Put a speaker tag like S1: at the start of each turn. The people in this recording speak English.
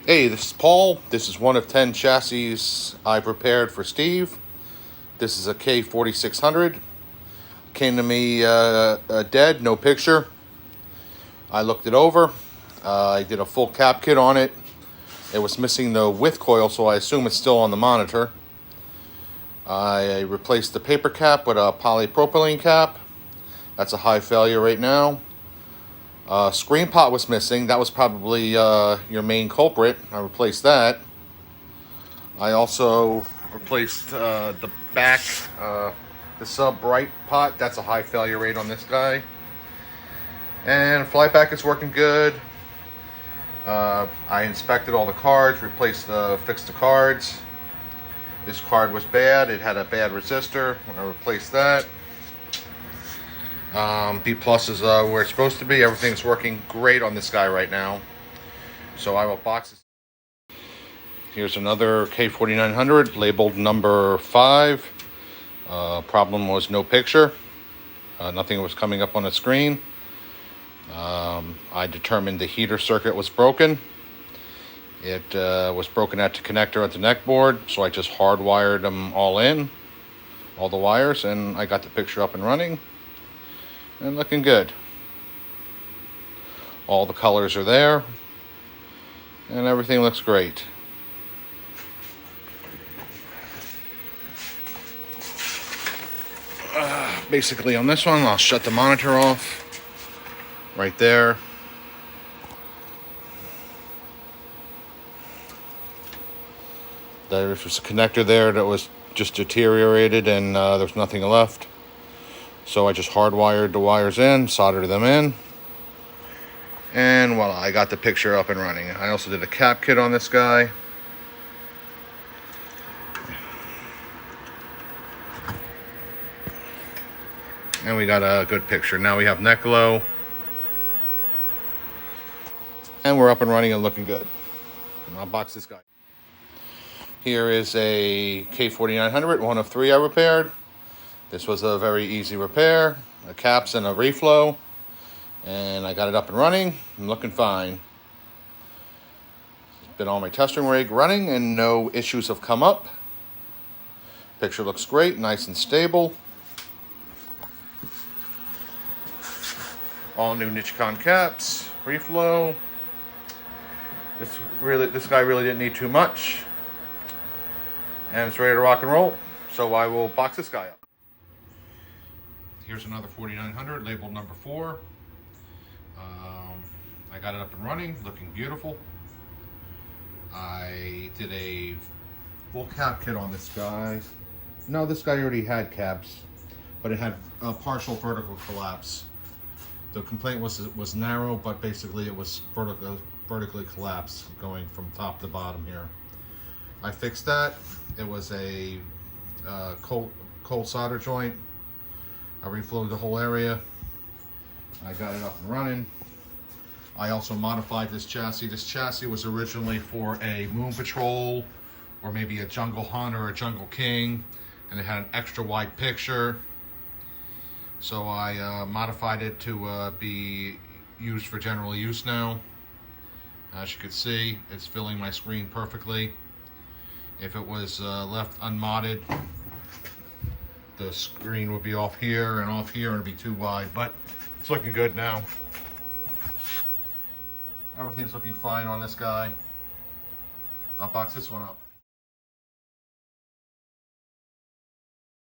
S1: Hey, this is Paul. This is one of 10 chassis I prepared for Steve. This is a K4600. Came to me dead, no picture. I looked it over. I did a full cap kit on it. It was missing the width coil, so I assume it's still on the monitor. I replaced the paper cap with a polypropylene cap. That's a high failure right now. Screen pot was missing. That was probably your main culprit. I replaced that. I also replaced the back, the sub bright pot. That's a high failure rate on this guy. And flyback is working good. I inspected all the cards, fixed the cards. This card was bad. It had a bad resistor. I replaced that. B plus is where it's supposed to be. Everything's working great on this guy right now. So I will box this. Here's another K4900 labeled number 5. Problem was no picture. Nothing was coming up on the screen. I determined the heater circuit was broken. It was broken at the connector at the neck board, so I just hardwired them all in, all the wires, and I got the picture up and running. And looking good. All the colors are there, and everything looks great. Basically on this one, I'll shut the monitor off right there. There was a connector there that was just deteriorated, and there was nothing left. So I just hardwired the wires in, soldered them in, and voila, I got the picture up and running. I also did a cap kit on this guy. And we got a good picture. Now we have neck glow. And we're up and running and looking good. I'll box this guy. Here is a K4900, one of 3 I repaired. This was a very easy repair, a caps and a reflow, and I got it up and running. I'm looking fine. It's been on my testing rig running and no issues have come up. Picture looks great, nice and stable. All new Nichicon caps, reflow. This guy really didn't need too much. And it's ready to rock and roll. So I will box this guy up. Here's another 4900 labeled number 4. I got it up and running, looking beautiful. I did a full cap kit on this guy. No, this guy already had caps, but it had a partial vertical collapse. The complaint was narrow, but basically it was vertically collapsed going from top to bottom here. I fixed that. It was a cold solder joint. I reflowed the whole area. I got it up and running. I also modified this chassis. This chassis was originally for a Moon Patrol or maybe a Jungle Hunt or a Jungle King, and it had an extra wide picture. So I modified it to be used for general use now. As you can see, it's filling my screen perfectly. If it was left unmodded, the screen would be off here and it'd be too wide, but it's looking good now. Everything's looking fine on this guy. I'll box this one up.